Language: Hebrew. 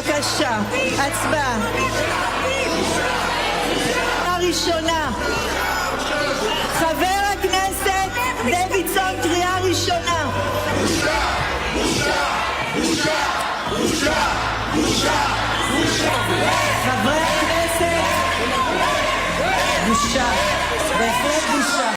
בבקשה, הצבעה. ראשונה. חבר הכנסת דוידסון, קריאה ראשונה. בושה, בושה, בושה, בושה, בושה, בושה. חברי הכנסת, בושה, בהחלט בושה.